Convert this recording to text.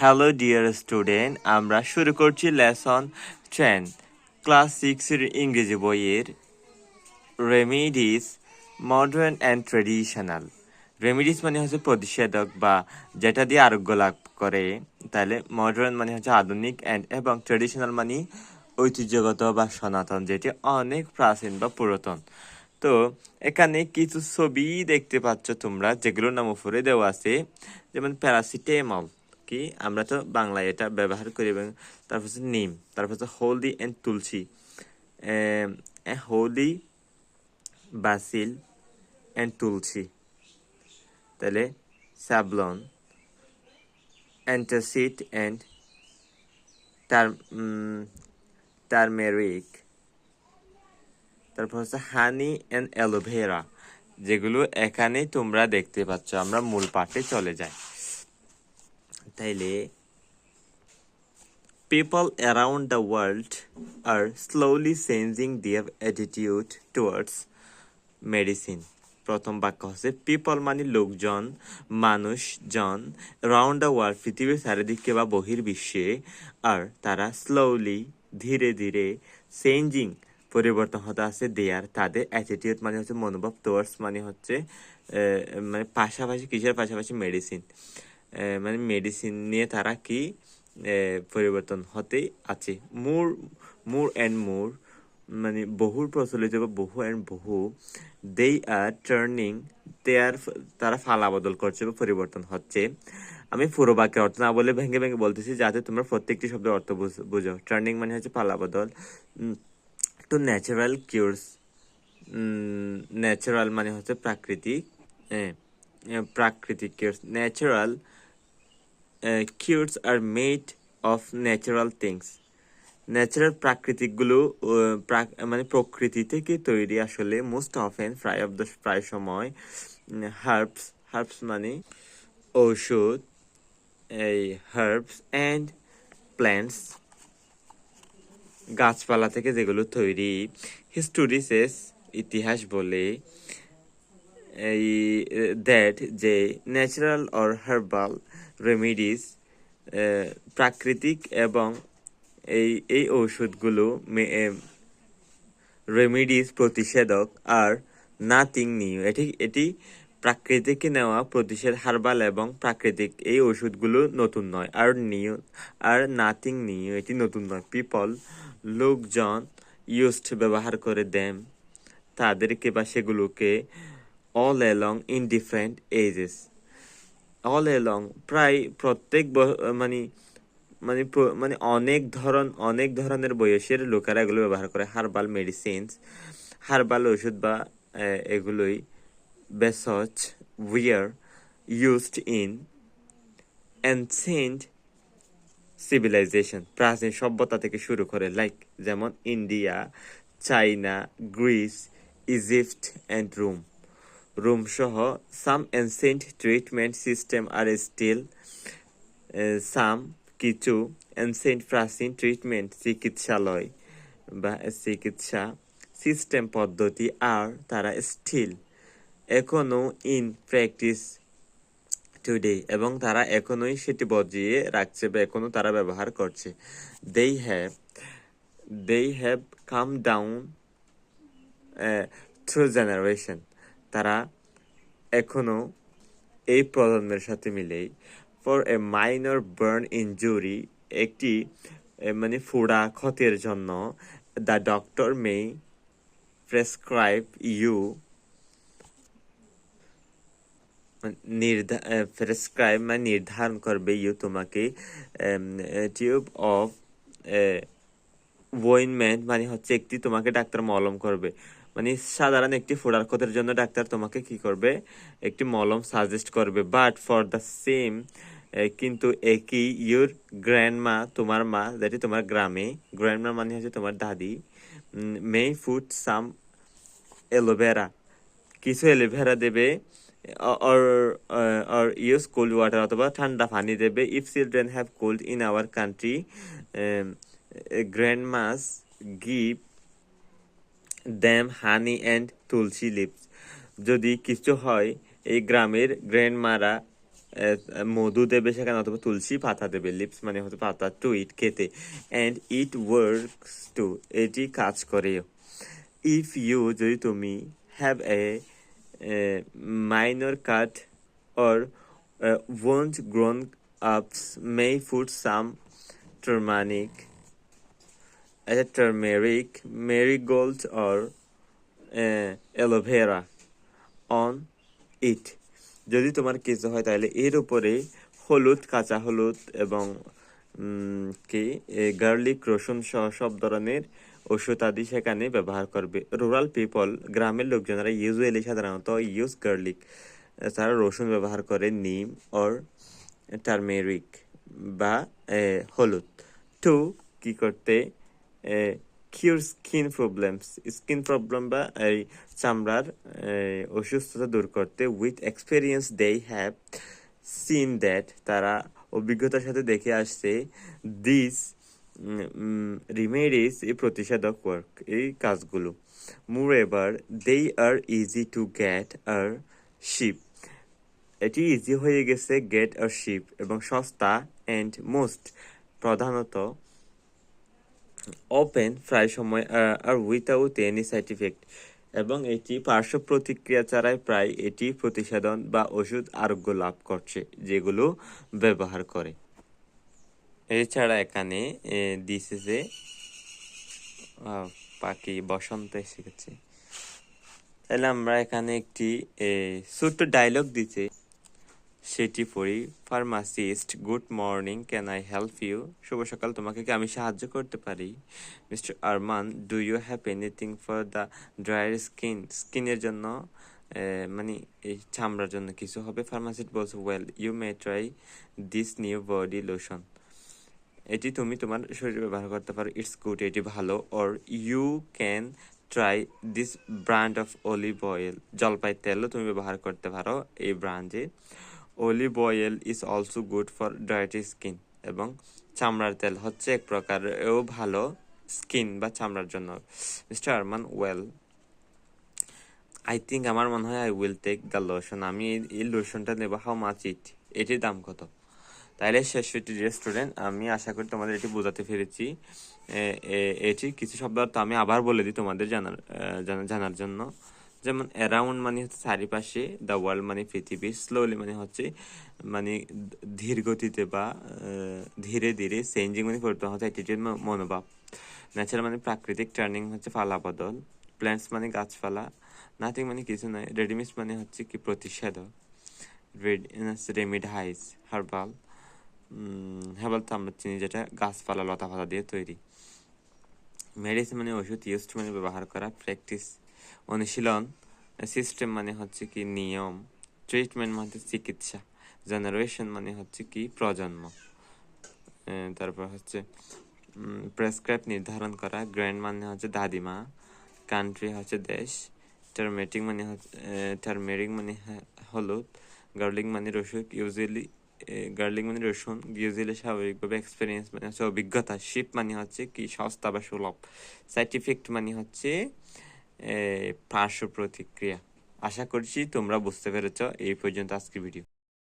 Hello dear student, আমরা শুরু করছি লেসন 10 ক্লাস 6 এর ইংরেজি বইয়ের remedies modern and traditional. Remedies মানে হচ্ছে প্রতিষেধক বা যেটা দিয়ে আরোগ্য লাভ করে, তাহলে মডার্ন মানে হচ্ছে আধুনিক এবং ট্রেডিশনাল মানে ঐতিহ্যগত বা সনাতন, যেটি অনেক প্রাচীন বা পুরাতন। তো এখানে কিছু ছবি দেখতে পাচ্ছ তোমরা, যেগুলোর নাম উপরে দেওয়া আছে, যেমন প্যারাসিটামল, কি আমরা তো বাংলায় এটা ব্যবহার করি, এবং তারপর হচ্ছে নিম, তারপর হচ্ছে হলদি অ্যান্ড তুলসী, হলদি, বাসিল অ্যান্ড তুলসী, তাহলে স্যাভলন, অ্যান্টাসিড অ্যান্ড টারমেরিক, তারপর হচ্ছে হানি অ্যান্ড অ্যালোভেরা, যেগুলো এখানে তোমরা দেখতে পাচ্ছ। আমরা মূল পাঠে চলে যাই। তাইলে people around the world are slowly changing their attitude towards medicine. প্রথম বাক্য হচ্ছে পিপল মানে লোকজন, মানুষজন, রাউন্ড দ্য ওয়ার্ল্ড পৃথিবীর চারিদিকে বা বহির্বিশ্বে, আর তারা স্লোলি ধীরে ধীরে চেঞ্জিং পরিবর্তন হতে আছে দেয়ার তাদের অ্যাটিটিউড মানে হচ্ছে মনোভাব, টুয়ার্ডস মানে হচ্ছে মানে পাশাপাশি, কিসের পাশাপাশি, মেডিসিন, মানে মেডিসিন নিয়ে তারা কি পরিবর্তন হতেই আছে। মোর মোর অ্যান্ড মোর মানে বহুর প্রচলিত বা বহু অ্যান্ড বহু, দে আর টার্নিং, তারা ফালা বদল করছে বা পরিবর্তন হচ্ছে। আমি পুরো বাক্যের অর্থ না বলে ভেঙে ভেঙে বলতেছি, যাতে তোমরা প্রত্যেকটি শব্দের অর্থ বুঝো। টার্নিং মানে হচ্ছে পালা বদল, টু ন্যাচারাল কিউরস, ন্যাচারাল মানে হচ্ছে প্রাকৃতিক, প্রাকৃতিক cures, natural cures are made of natural things. Natural প্রাকৃতিকগুলো মানে প্রকৃতি থেকে তৈরি আসলে। মোস্ট অফেন, প্রায় সময়, হার্বস মানে ঔষধ, এই হার্বস অ্যান্ড প্ল্যান্টস গাছপালা থেকে যেগুলো তৈরি। হিস্টোরিসেস ইতিহাস বলে, এই দ্যাট যে ন্যাচারাল অর হার্বাল রেমিডিস প্রাকৃতিক এবং এই ঔষধগুলো রেমিডিস প্রতিষেধক আর নাথিং নিউ, এটি প্রাকৃতিক নেওয়া প্রতিষেধ, হার্বাল এবং প্রাকৃতিক এই ওষুধগুলো নতুন নয়, আর নাথিং নিউ এটি নতুন নয়। পিপল লোকজন, ইউজড ব্যবহার করে, দেম তাদেরকে বা সেগুলোকে, all along in different ages, all along প্রায় প্রত্যেক মানে মানে মানে অনেক ধরনের বয়সের লোকেরা এগুলো ব্যবহার করে। হার্বাল মেডিসিনস, হার্বাল ওষুধ বা এগুলোই বেসচ were used in ancient civilization, প্রাচীন সভ্যতা থেকে শুরু করে, লাইক যেমন India, China, Greece, Egypt and Rome সহ। Some ancient treatment system are still, some কিছু অ্যানসিয়েন্ট প্রাচীন ট্রিটমেন্ট চিকিৎসালয় বা চিকিৎসা সিস্টেম পদ্ধতি, আর তারা স্টিল এখনো ইন প্র্যাকটিস টুডে, এবং তারা এখনোই সেটি বজিয়ে রাখছে বা এখনো তারা ব্যবহার করছে। They have come down through generation, তারা এখনো এই প্রজন্মের সাথে মিলেই। For a minor burn injury, একটি মানে ফোড়া ক্ষতের জন্য, the doctor may prescribe you, prescribe মানে নির্ধারণ করবে, ইউ তোমাকে, টিউব অফ ওয়েনমেন্ট মানে হচ্ছে একটি, তোমাকে ডাক্তার মলম করবে। মানে সাধারণ একটি ফোড়ার ক্ষতের জন্য ডাক্তার তোমাকে কি করবে, একটি মলম সাজেস্ট করবে। বাট ফর দ্য সেম, কিন্তু একই, ইউর গ্র্যান্ডমা, তোমার মা, যেটি তোমার গ্রামে, গ্র্যান্ডমা মানে হচ্ছে তোমার দাদি, মে ফুড সাম অ্যালোভেরা, কিছু অ্যালোভেরা দেবে, or use cold water অথবা ঠান্ডা পানি দেবে। If children have cold in our country, grandmas give them honey and tulsi leaves, যদি কিছু হয় এই গ্রামের গ্র্যান্ডমারা মধু দেবে সেখানে, অথবা তুলসী পাতা দেবে। লিপস মানে হচ্ছে পাতা, টু ইট খেতে, অ্যান্ড ইট ওয়ার্কস টু এটি কাজ করে। ইফ ইউ যদি তুমি have a minor cut or wound grown ups may put some turmeric, marigold or aloe vera on it. যদি তোমার কিছু হয় তাহলে এর উপরে হলুদ, কাঁচা হলুদ এবং কি গার্লিক, রসুন সহ সব ধরনের ওষুধ আদি সেখানে ব্যবহার করবে। রুরাল পিপল, গ্রামের লোকজনেরা সাধারণত ইউজ গার্লিক, তারা রসুন ব্যবহার করে, নিম অর টার্মেরিক বা হলুদ, টু কি করতে কিউর স্কিন প্রবলেম বা এই চামড়ার অসুস্থতা দূর করতে। With experience they have seen that, তারা অভিজ্ঞতার সাথে দেখে আসছে, দিস রিমেডিস, এই প্রতিষেধক ওয়ার্ক, এই কাজগুলো। Moreover they are easy to get আর শিপ, এটি ইজি হয়ে গেছে গেট আর শিপ, এবং সস্তা, অ্যান্ড মোস্ট প্রধানত ওপেন প্রায় সময়, আর উইথাউট এনি সাইড ইফেক্ট, এবং এটি পার্শ্ব প্রতিক্রিয়া ছাড়াই প্রায় এটি প্রতিষেধন বা ওষুধ আরোগ্য লাভ করছে যেগুলো ব্যবহার করে। এছাড়া এখানে দিছে যে পাখি বসন্ত এসে গেছে। তাহলে আমরা এখানে একটি ছোট্ট ডায়লগ দিতে, সেটি পড়ি। Pharmacist, good morning, can I help you? শুভ সকাল, তোমাকে কি আমি সাহায্য করতে পারি? Mister Arman, do you have anything for the dryer skin? স্কিনের জন্য মানে এই চামড়ার জন্য কিছু হবে? ফার্মাসিস্ট বলছে, well you may try this new body lotion, এটি তুমি তোমার শরীরে ব্যবহার করতে পারো, ইটস গুড, এটি ভালো। Or you can try this brand of olive oil, জলপাই তেলও তুমি ব্যবহার করতে পারো এই ব্র্যান্ডে। Olive oil is also good for dry skin, এবং চামড়ার তেল হচ্ছে এক প্রকার এও ভালো স্কিন বা চামড়ার জন্য। Mister Arman, well I think, আমার মনে হয়, I will take the lotion, আমি এই লোশনটা নেবো। হাউ মাচ ইট, এটির দাম কত? তাইলে শেষ স্টুডেন্ট, আমি আশা করি তোমাদের এটি বোঝাতে পেরেছি। এটি কিছু শব্দ তো আমি আবার বলে দিই তোমাদের জানার জন্য। যেমন অ্যারাউন্ড মানে হচ্ছে চারিপাশে, দ্য ওয়ার্ল্ড মানে পৃথিবী, স্লোলি মানে হচ্ছে মানে ধীর গতিতে বা ধীরে ধীরে, চেঞ্জিং মানে পরিবর্তন হচ্ছে, অ্যাটিটিউড মনোভাব, ন্যাচারাল মানে প্রাকৃতিক, টার্নিং হচ্ছে পালা বদল, প্ল্যান্টস মানে গাছপালা, নাথিং মানে কিছু নয়, রেডিমিক্স মানে হচ্ছে কি প্রতিষেধক, রেমিডাইজ হার্বাল, হের্বাল তো আমরা চিনি যেটা গাছপালা লতা পাতা দিয়ে তৈরি। মেডিসিন মানে ওষুধ, ইউজড মানে ব্যবহার করা, প্র্যাকটিস অনুশীলন, সিস্টেম মানে হচ্ছে কি নিয়ম, ট্রিটমেন্ট মানে চিকিৎসা, জেনারেশন মানে হচ্ছে কি প্রজন্ম, তারপর হচ্ছে প্রেসক্রাইব নির্ধারণ করা, গ্র্যান্ড মানে হচ্ছে দাদিমা, কান্ট্রি হচ্ছে দেশ, টার্মেরিক মানে হলুদ, গার্লিক মানে রসুন, ইউজুয়ালি স্বাভাবিকভাবে, এক্সপিরিয়েন্স মানে হচ্ছে অভিজ্ঞতা, শিপ মানে হচ্ছে কি সস্তা বা সুলভ, সাইড ইফেক্ট মানে হচ্ছে পার্শ্ব প্রতিক্রিয়া। আশা করছি তোমরা বুঝতে পেরেছ। এই পর্যন্ত আজকের ভিডিও।